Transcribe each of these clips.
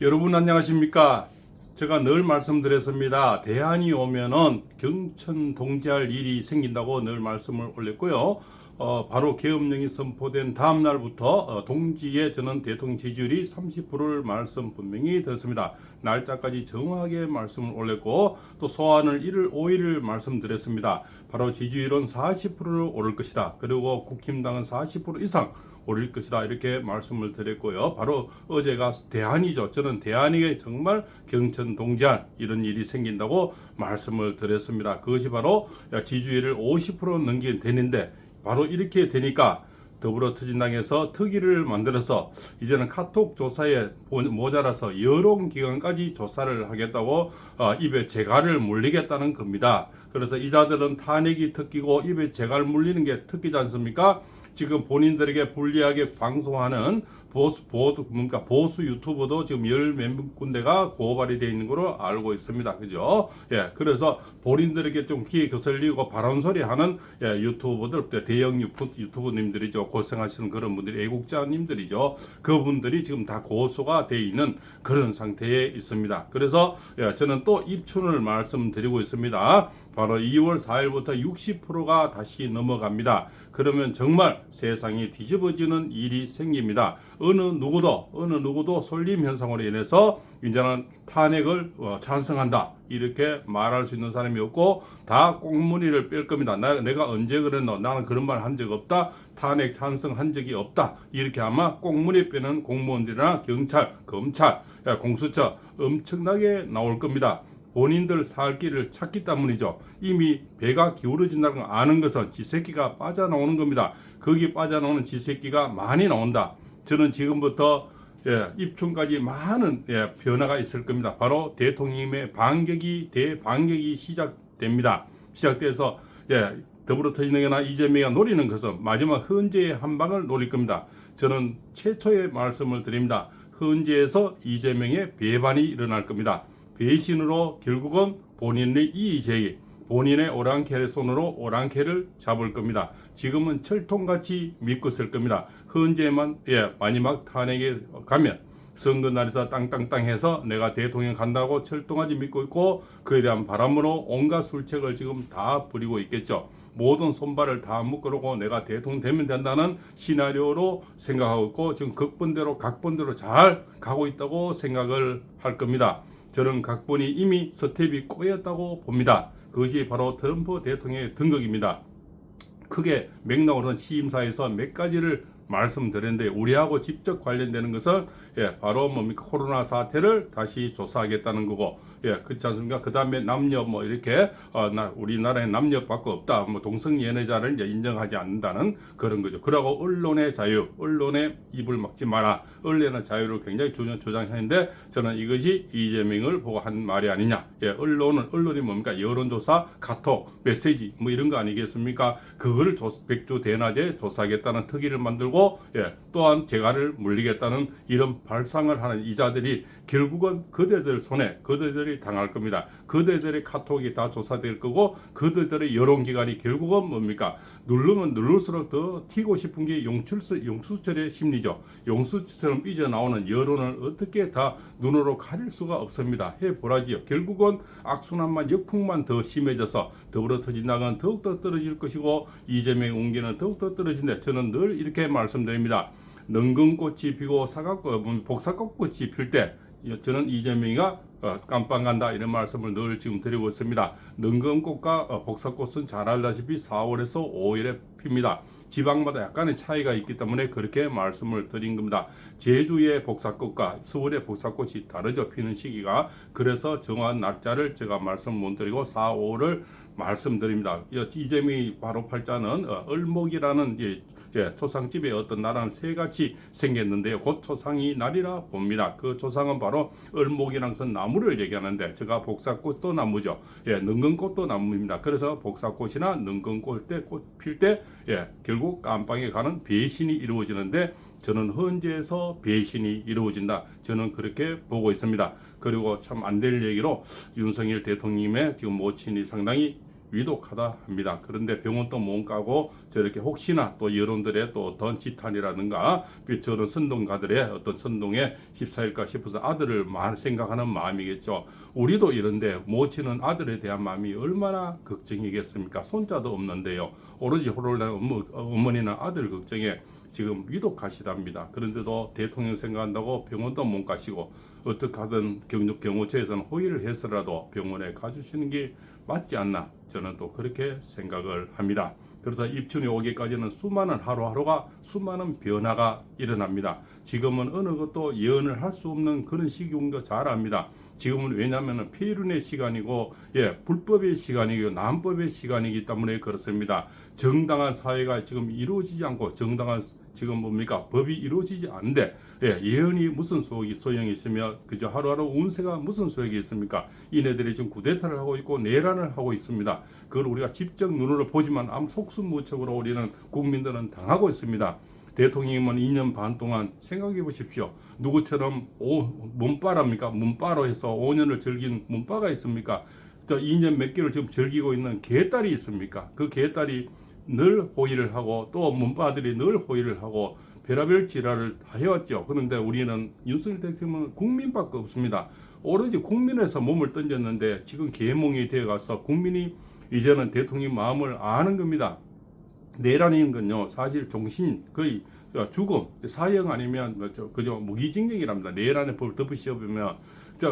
여러분 안녕하십니까? 제가 늘 말씀드렸습니다. 대안이 오면은 경천 동지할 일이 생긴다고 늘 말씀을 올렸고요. 바로 계엄령이 선포된 다음 날부터 동지의 저는 대통령 지지율이 30%를 말씀 분명히 드렸습니다. 날짜까지 정확하게 말씀을 올렸고 또 소환을 1월 5일을 말씀드렸습니다. 바로 지지율은 40%를 오를 것이다. 그리고 국힘당은 40% 이상 오를 것이다 이렇게 말씀을 드렸고요. 바로 어제가 대안이죠. 저는 대안이 정말 경천 동지할 이런 일이 생긴다고 말씀을 드렸습니다. 그것이 바로 지지율을 50% 넘기게 되는데 바로 이렇게 되니까 더불어투진당에서 특위를 만들어서 이제는 카톡 조사에 모자라서 여론기관까지 조사를 하겠다고 입에 재갈을 물리겠다는 겁니다. 그래서 이자들은 탄핵이 특기고 입에 재갈 물리는 게 특기지 않습니까? 지금 본인들에게 불리하게 방송하는 보수 유튜버도 지금 열 몇 군데가 고발이 되어 있는 걸로 알고 있습니다. 그죠? 예, 그래서 본인들에게 좀 귀에 거슬리고 바람 소리 하는 유튜버들, 대형 유튜버님들이죠. 고생하시는 그런 분들이 애국자님들이죠. 그분들이 지금 다 고소가 되어 있는 그런 상태에 있습니다. 그래서 저는 또 입춘을 말씀드리고 있습니다. 바로 2월 4일부터 60%가 다시 넘어갑니다. 그러면 정말 세상이 뒤집어지는 일이 생깁니다. 어느 누구도 설림 현상으로 인해서 이제는 탄핵을 찬성한다 이렇게 말할 수 있는 사람이 없고 다 꽁무니를 뺄 겁니다. 내가 언제 그랬노? 나는 그런 말 한 적 없다. 탄핵 찬성한 적이 없다. 이렇게 아마 꽁무니 빼는 공무원들이나 경찰, 검찰, 공수처 엄청나게 나올 겁니다. 본인들 살 길을 찾기 때문이죠. 이미 배가 기울어진다는 걸 아는 것은 쥐새끼가 빠져나오는 겁니다. 거기 빠져나오는 쥐새끼가 많이 나온다. 저는 지금부터 입춘까지 많은 변화가 있을 겁니다. 바로 대통령의 대반격이 시작됩니다. 시작돼서 더불어터진당이나 이재명이 노리는 것은 마지막 헌재의 한 방을 노릴 겁니다. 저는 최초의 말씀을 드립니다. 헌재에서 이재명의 배반이 일어날 겁니다. 배신으로 결국은 본인의 이의제기, 본인의 오랑캐의 손으로 오랑캐를 잡을 겁니다. 지금은 철통같이 믿고 있을 겁니다. 헌재만 마지막 탄핵에 가면 선거날에서 땅땅땅 해서 내가 대통령 간다고 철통하지 믿고 있고 그에 대한 바람으로 온갖 술책을 지금 다 부리고 있겠죠. 모든 손발을 다 묶으려고 내가 대통령 되면 된다는 시나리오로 생각하고 있고 지금 각본대로 잘 가고 있다고 생각을 할 겁니다. 저는 각본이 이미 스텝이 꼬였다고 봅니다. 그것이 바로 트럼프 대통령의 등극입니다. 크게 맥락으로는 취임사에서 몇 가지를 말씀드렸는데 우리하고 직접 관련되는 것은 바로 뭡니까? 코로나 사태를 다시 조사하겠다는 거고 그렇지 않습니까? 그 다음에 남녀 이렇게 우리나라에 남녀밖에 없다. 동성 연애자를 이제 인정하지 않는다는 그런 거죠. 그러고 언론의 자유, 언론의 입을 막지 마라. 언론의 자유를 굉장히 주장했는데 저는 이것이 이재명을 보고 한 말이 아니냐. 언론이 뭡니까? 여론조사, 카톡, 메시지 이런 거 아니겠습니까? 그거를 백주 대낮에 조사하겠다는 특위를 만들고 또한 재갈을 물리겠다는 이런 발상을 하는 이자들이 결국은 그대들 손에 그대들이 당할 겁니다. 그대들의 카톡이 다 조사될 거고 그대들의 여론기관이 결국은 뭡니까? 누르면 누를수록 더 튀고 싶은 게 용수철의 심리죠. 용수철처럼 삐져나오는 여론을 어떻게 다 눈으로 가릴 수가 없습니다. 해보라지요. 결국은 악순환만 역풍만 더 심해져서 더불어터진당은 더욱더 떨어질 것이고 이재명 운기는 더욱더 떨어진다. 저는 늘 이렇게 말씀드립니다. 능금꽃이 피고 복사꽃이 필 때 저는 이재명이가 깜빵 간다 이런 말씀을 늘 지금 드리고 있습니다. 능금꽃과 복사꽃은 잘 알다시피 4월에서 5월에 핍니다. 지방마다 약간의 차이가 있기 때문에 그렇게 말씀을 드린 겁니다. 제주의 복사꽃과 서울의 복사꽃이 다르죠. 피는 시기가. 그래서 정확한 날짜를 제가 말씀 못 드리고 4, 5를 말씀드립니다. 이재명이 바로 팔자는 을목이라는 초상집에 어떤 나라는 새같이 생겼는데요. 곧 초상이 날이라 봅니다. 그 초상은 바로 을목이랑 선 나무를 얘기하는데 제가 복사꽃도 나무죠. 능금꽃도 나무입니다. 그래서 복사꽃이나 능금꽃 때 꽃 필 때 결국 깜빵에 가는 배신이 이루어지는데 저는 헌재에서 배신이 이루어진다. 저는 그렇게 보고 있습니다. 그리고 참 안 될 얘기로 윤석열 대통령의 지금 모친이 상당히 위독하다 합니다. 그런데 병원도 못 가고 저렇게 혹시나 또 여론들의 또 어떤 지탄이라든가 저런 선동가들의 어떤 선동에 휩싸일까 싶어서 아들을 생각하는 마음이겠죠. 우리도 이런데 모치는 아들에 대한 마음이 얼마나 걱정이겠습니까? 손자도 없는데요. 오로지 홀로난 어머니는 아들 걱정에 지금 위독하시답니다. 그런데도 대통령 생각한다고 병원도 못 가시고 어떻게 하든 경호처에서는 호의를 해서라도 병원에 가주시는 게 맞지 않나, 저는 또 그렇게 생각을 합니다. 그래서 입춘이 오기까지는 수많은 하루하루가 수많은 변화가 일어납니다. 지금은 어느 것도 예언을 할 수 없는 그런 시기인 거 잘 압니다. 지금은 왜냐하면 폐륜의 시간이고 불법의 시간이고 난법의 시간이기 때문에 그렇습니다. 정당한 사회가 지금 이루어지지 않고 정당한 지금 뭡니까 법이 이루어지지 않는데 예언이 무슨 소용이 있으며 그저 하루하루 운세가 무슨 소용이 있습니까? 이네들이 지금 구데타를 하고 있고 내란을 하고 있습니다. 그걸 우리가 직접 눈으로 보지만 아무 속수무책으로 우리는 국민들은 당하고 있습니다. 대통령님은 2년 반 동안 생각해 보십시오. 누구처럼 문바랍니까? 문바로 해서 5년을 즐긴 문바가 있습니까? 또 2년 몇 개를 지금 즐기고 있는 개딸이 있습니까? 그 개딸이 늘 호의를 하고 또 문바들이 늘 호의를 하고 별의별 지랄을 해왔죠. 그런데 우리는 윤석열 대통령은 국민밖에 없습니다. 오로지 국민에서 몸을 던졌는데 지금 계몽이 되어가서 국민이 이제는 대통령 마음을 아는 겁니다. 내란인 건요 사실 종신 거의 죽음 사형 아니면 그저 무기징역이랍니다. 내란의 법을 덮으시어보면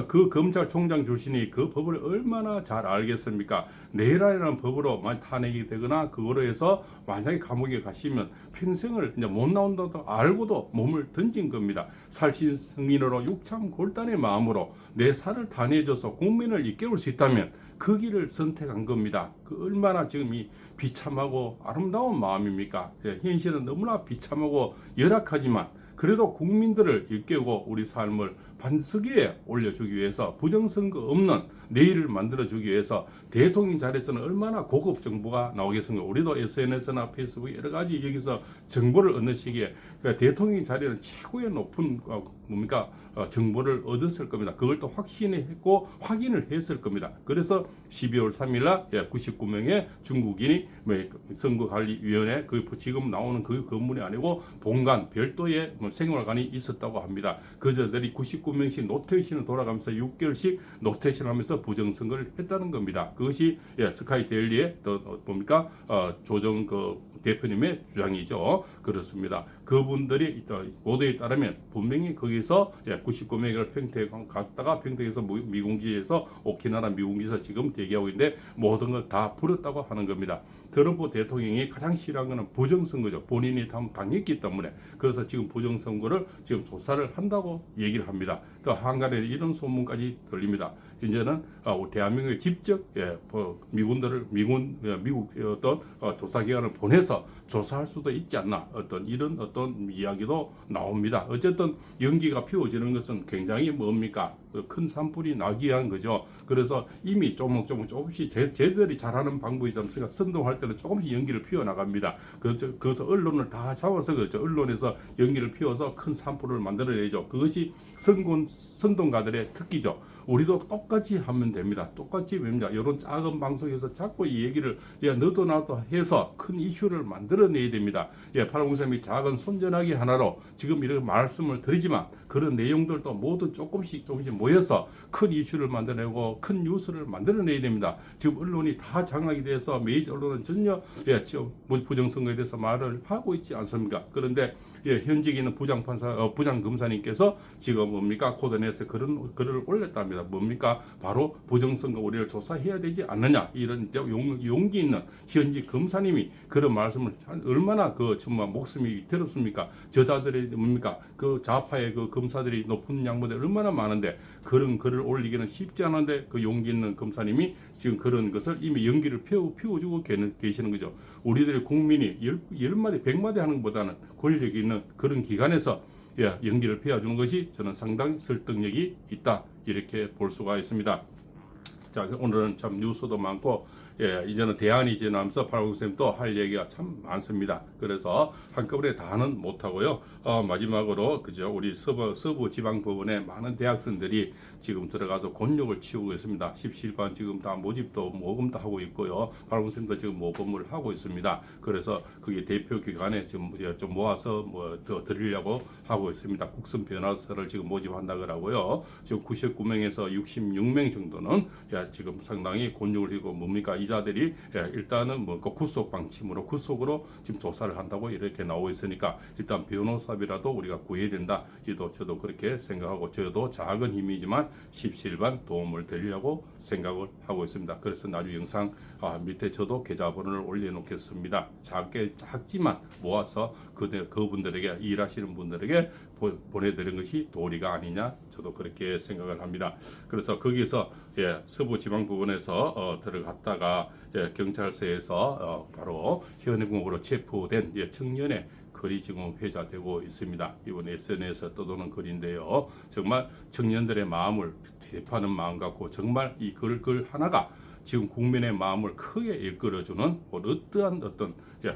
그 검찰총장 출신이 그 법을 얼마나 잘 알겠습니까? 내란이라는 법으로 탄핵이 되거나 그거로 해서 만약에 감옥에 가시면 평생을 이제 못 나온다고 알고도 몸을 던진 겁니다. 살신 성인으로 육참 골단의 마음으로 내 살을 다 내줘서 국민을 이끌 수 있다면 그 길을 선택한 겁니다. 그 얼마나 지금 이 비참하고 아름다운 마음입니까? 현실은 너무나 비참하고 열악하지만 그래도 국민들을 일깨우고 우리 삶을 반석에 올려주기 위해서 부정선거 없는 내일을 만들어주기 위해서 대통령 자리에서는 얼마나 고급 정보가 나오겠습니까? 우리도 SNS나 페이스북 여러 가지 여기서 정보를 얻는 시기에 대통령 자리는 최고의 높은 정보를 얻었을 겁니다. 그걸 또 확신했고 확인을 했을 겁니다. 그래서 12월 3일 날 99명의 중국인이 선거관리위원회 지금 나오는 그 건물이 아니고 본관 별도의 생활관이 있었다고 합니다. 그저들이 99명씩 노태우씨는 돌아가면서 6개월씩 노태우씨를 하면서 부정선거를 했다는 겁니다. 그것이 스카이데일리의 조정 대표님의 주장이죠. 그렇습니다. 그분들이 보도에 따르면 분명히 거기서 99명을 평택에 갔다가 평택에서 미군기지에서 오키나라 미군기지에서 지금 대기하고 있는데 모든 걸 다 풀었다고 하는 겁니다. 트럼프 대통령이 가장 싫어하는 것은 부정선거죠. 본인이 당했기 때문에. 그래서 지금 부정선거를 지금 조사를 한다고 얘기를 합니다. 또 한간에 이런 소문까지 들립니다. 이제는 대한민국에 직접 미국 어떤 조사기관을 보내서 조사할 수도 있지 않나 이런 이야기도 나옵니다. 어쨌든 연기가 피워지는 것은 굉장히 큰 산불이 나기 위한 거죠. 그래서 이미 조금씩 쟤들이 잘하는 방법이 있습니다. 선동할 때는 조금씩 연기를 피워나갑니다. 그래서 언론을 다 잡아서 그렇죠. 언론에서 연기를 피워서 큰 산불을 만들어내죠. 그것이 선동가들의 특기죠. 우리도 똑같이 하면 됩니다. 똑같이 뭡니다. 이런 작은 방송에서 자꾸 이 얘기를 너도 나도 해서 큰 이슈를 만들어내야 됩니다. 파라공사님이 작은 손전화기 하나로 지금 이렇게 말씀을 드리지만 그런 내용들도 모두 조금씩 모여서 큰 이슈를 만들어내고 큰 뉴스를 만들어내야 됩니다. 지금 언론이 다 장악이 돼서 메이저 언론은 전혀 부정선거에 대해서 말을 하고 있지 않습니까? 그런데 현직에 있는 부장검사님께서 지금 코드넷에 글을 올렸답니다. 바로 부정선거 우리를 조사해야 되지 않느냐 이런 용기 있는 현직 검사님이 그런 말씀을 얼마나 정말 목숨이 위태롭습니까? 저자들이 그 좌파의 그 검사들이 높은 양반들 얼마나 많은데 그런 글을 올리기는 쉽지 않은데 그 용기 있는 검사님이 지금 그런 것을 이미 연기를 피워주고 계시는 거죠. 우리들의 국민이 10마디 100마디 하는 것보다는 권력이 있는 그런 기관에서 연기를 피워주는 것이 저는 상당히 설득력이 있다 이렇게 볼 수가 있습니다. 자, 오늘은 참 뉴스도 많고 이제는 대안이 지나면서 팔공쌤도 할 얘기가 참 많습니다. 그래서 한꺼번에 다는 못하고요. 마지막으로 그죠, 우리 서부 지방법원에 많은 대학생들이 지금 들어가서 곤욕을 치우고 있습니다. 십시일반 지금 다 모집도 모금도 하고 있고요. 팔공쌤도 지금 모금을 하고 있습니다. 그래서 그게 대표 기관에 지금 좀 모아서 뭐 더 드리려고 하고 있습니다. 국선 변호사를 지금 모집한다 그러고요. 지금 99명에서 66명 정도는 지금 상당히 곤욕을 이고 뭡니까, 이자들이 일단은 뭐 구속 방침으로 구속으로 지금 조사를 한다고 이렇게 나오고 있으니까 일단 변호사비라도 우리가 구해야 된다. 이도 저도 그렇게 생각하고, 저도 작은 힘이지만 십시일반 도움을 드리려고 생각을 하고 있습니다. 그래서 나중에 영상 밑에 저도 계좌번호를 올려놓겠습니다. 작지만 모아서 그분들에게, 일하시는 분들에게 보내드리는 것이 도리가 아니냐, 저도 그렇게 생각을 합니다. 그래서 거기서 서부지방법원에서 들어갔다가 경찰서에서 바로 현행범으로 체포된 청년의 글이 지금 회자되고 있습니다. 이번 SNS에서 떠도는 글인데요. 정말 청년들의 마음을 대표하는 마음 같고, 정말 이 글 하나가 지금 국민의 마음을 크게 이끌어주는 어떠한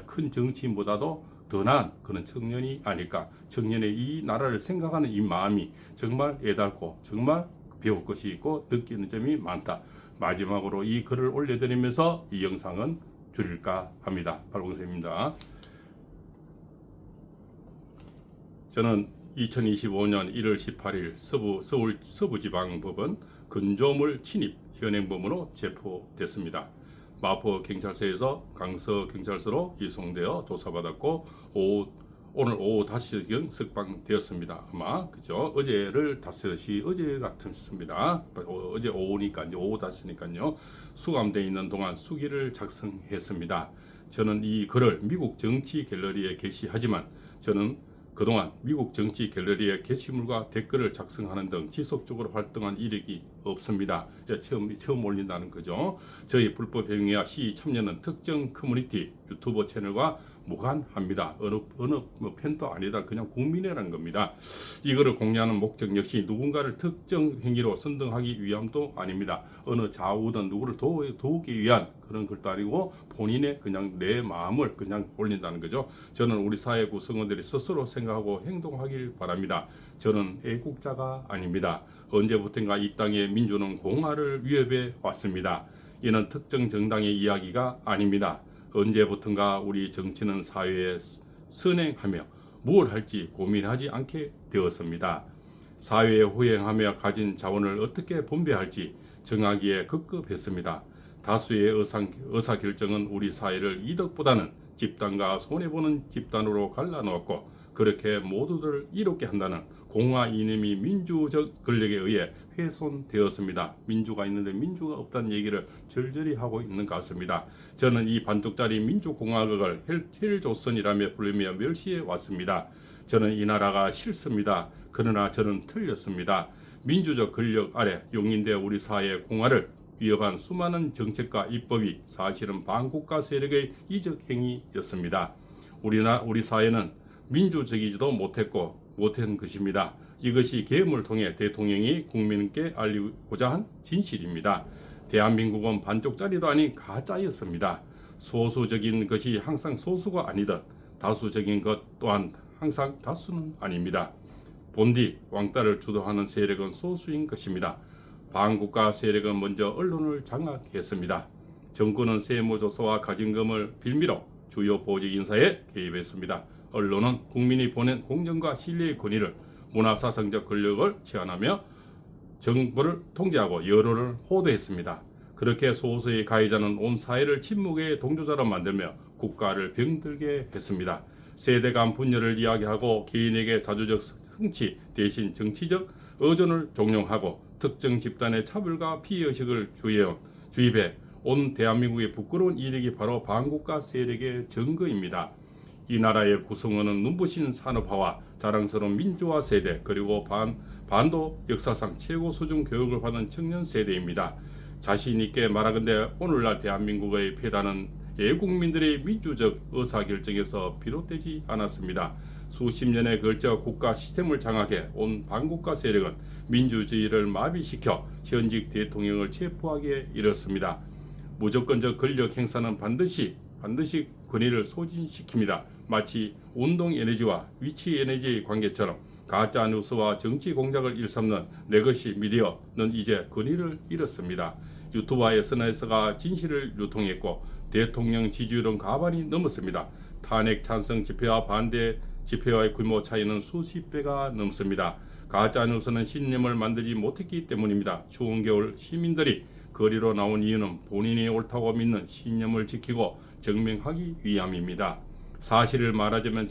큰 정치인보다도 더 나은 그런 청년이 아닐까. 청년의 이 나라를 생각하는 이 마음이 정말 애달고 정말 배울 것이 있고 느끼는 점이 많다. 마지막으로 이 글을 올려드리면서 이 영상은 줄일까 합니다. 팔공쌤입니다. 저는 2025년 1월 18일 서울 서부지방법원 근조물 침입 현행범으로 체포됐습니다. 마포 경찰서에서 강서 경찰서로 이송되어 조사받았고 오늘 오후 5시경 석방되었습니다. 아마 그죠? 어제를 5시 어제 같습니다. 어제 오후니까요. 오후 5시니까요. 수감되어 있는 동안 수기를 작성했습니다. 저는 이 글을 미국 정치 갤러리에 게시하지만 저는 그동안 미국 정치 갤러리의 게시물과 댓글을 작성하는 등 지속적으로 활동한 이력이 없습니다. 처음 올린다는 거죠. 저희 불법 행위와 시위 참여는 특정 커뮤니티 유튜버 채널과 무관합니다. 어느 편도 아니다. 그냥 국민이라는 겁니다. 이거를 공유하는 목적 역시 누군가를 특정 행위로 선동하기 위함도 아닙니다. 어느 좌우든 누구를 도우기 위한 그런 것도 아니고 본인의 그냥 내 마음을 그냥 올린다는 거죠. 저는 우리 사회 구성원들이 스스로 생각하고 행동하길 바랍니다. 저는 애국자가 아닙니다. 언제부턴가 이 땅의 민주는 공화를 위협해 왔습니다. 이는 특정 정당의 이야기가 아닙니다. 언제부턴가 우리 정치는 사회에 선행하며 무엇을 할지 고민하지 않게 되었습니다. 사회에 후행하며 가진 자원을 어떻게 분배할지 정하기에 급급했습니다. 다수의 의사결정은 우리 사회를 이득보다는 집단과 손해보는 집단으로 갈라놓았고, 그렇게 모두를 이롭게 한다는 공화 이념이 민주적 권력에 의해 훼손되었습니다. 민주가 있는데 민주가 없다는 얘기를 절절히 하고 있는 것 같습니다. 저는 이 반쪽짜리 민주공화국을 헬조선이라며 부르며 멸시해 왔습니다. 저는 이 나라가 싫습니다. 그러나 저는 틀렸습니다. 민주적 권력 아래 용인되어 우리 사회의 공화를 위협한 수많은 정책과 입법이 사실은 반국가 세력의 이적 행위였습니다. 우리 사회는 민주적이지도 못한 것입니다. 이것이 계엄을 통해 대통령이 국민께 알리고자 한 진실입니다. 대한민국은 반쪽짜리도 아닌 가짜였습니다. 소수적인 것이 항상 소수가 아니듯 다수적인 것 또한 항상 다수는 아닙니다. 본디 왕따를 주도하는 세력은 소수인 것입니다. 반국가 세력은 먼저 언론을 장악했습니다. 정권은 세무조사와 가진금을 빌미로 주요 보직 인사에 개입했습니다. 언론은 국민이 보낸 공정과 신뢰의 권위를 문화사상적 권력을 제한하며 정부를 통제하고 여론을 호도했습니다. 그렇게 소수의 가해자는 온 사회를 침묵의 동조자로 만들며 국가를 병들게 했습니다. 세대 간 분열을 이야기하고 개인에게 자주적 흥치 대신 정치적 의존을 종용하고 특정 집단의 차별과 피해의식을 주입해 온 대한민국의 부끄러운 이력이 바로 반국가 세력의 증거입니다. 이 나라의 구성원은 눈부신 산업화와 자랑스러운 민주화 세대, 그리고 반도 역사상 최고 수준 교육을 받은 청년 세대입니다. 자신 있게 말하건대 오늘날 대한민국의 폐단은 애국민들의 민주적 의사결정에서 비롯되지 않았습니다. 수십 년에 걸쳐 국가 시스템을 장악해 온 반국가 세력은 민주주의를 마비시켜 현직 대통령을 체포하기에 이르렀습니다. 무조건적 권력 행사는 반드시 권위를 소진시킵니다. 마치 운동 에너지와 위치 에너지의 관계처럼 가짜 뉴스와 정치 공작을 일삼는 내 것이 미디어는 이제 권위를 잃었습니다. 유튜브와 SNS가 진실을 유통했고 대통령 지지율은 과반이 넘었습니다. 탄핵 찬성 집회와 반대 집회와의 규모 차이는 수십 배가 넘습니다. 가짜 뉴스는 신념을 만들지 못했기 때문입니다. 추운 겨울 시민들이 거리로 나온 이유는 본인이 옳다고 믿는 신념을 지키고 증명하기 위함입니다. 사실을 말하자면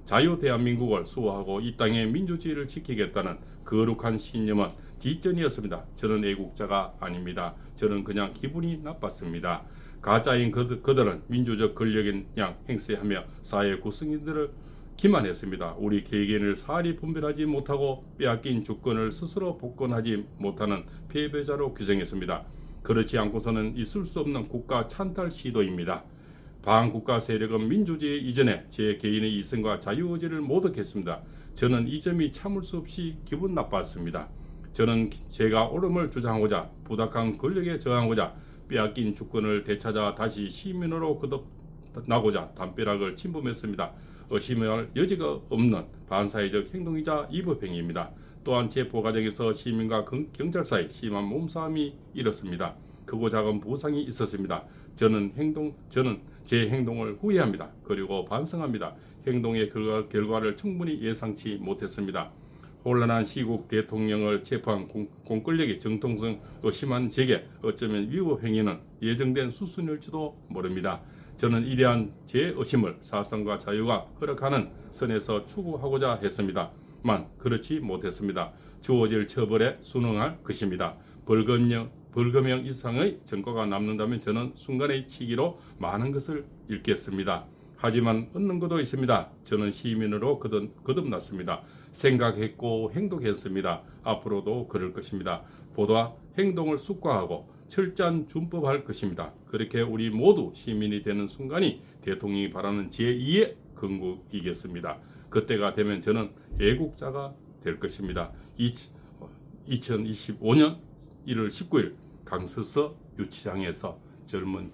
자유 대한민국을 수호하고 이 땅의 민주주의를 지키겠다는 거룩한 신념은 뒷전이었습니다. 저는 애국자가 아닙니다. 저는 그냥 기분이 나빴습니다. 가짜인 그들은 민주적 권력인 양 행세하며 사회 구성인들을 기만했습니다. 우리 개개인을 사리 분별하지 못하고 빼앗긴 주권을 스스로 복권하지 못하는 패배자로 규정했습니다. 그렇지 않고서는 있을 수 없는 국가 찬탈 시도입니다. 반국가 세력은 민주주의 이전에 제 개인의 이성과 자유의지를 모독했습니다. 저는 이 점이 참을 수 없이 기분 나빴습니다. 저는 제가 옳음을 주장하고자 부닥한 권력에 저항하고자 빼앗긴 주권을 되찾아 다시 시민으로 거듭나고자 담벼락을 침범했습니다. 의심할 여지가 없는 반사회적 행동이자 위법행위입니다. 또한 체포 과정에서 시민과 경찰 사이 심한 몸싸움이 일었습니다. 크고 작은 부상이 있었습니다. 저는 제 행동을 후회합니다. 그리고 반성합니다. 행동의 결과를 충분히 예상치 못했습니다. 혼란한 시국 대통령을 체포한 공권력의 정통성 의심한 제게 어쩌면 위법 행위는 예정된 수순일지도 모릅니다. 저는 이러한 제 의심을 사상과 자유가 허락하는 선에서 추구하고자 했습니다만 그렇지 못했습니다. 주어질 처벌에 순응할 것입니다. 벌금형 이상의 전과가 남는다면 저는 순간의 치기로 많은 것을 잃겠습니다. 하지만 얻는 것도 있습니다. 저는 시민으로 거듭났습니다. 생각했고 행동했습니다. 앞으로도 그럴 것입니다. 보다 행동을 숙고하고 철저한 준법할 것입니다. 그렇게 우리 모두 시민이 되는 순간이 대통령이 바라는 제2의 건국이겠습니다. 그때가 되면 저는 애국자가 될 것입니다. 2025년 1월 19일 강서서 유치장에서 젊은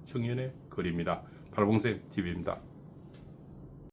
청년의 글입니다. 팔봉쌤 TV입니다.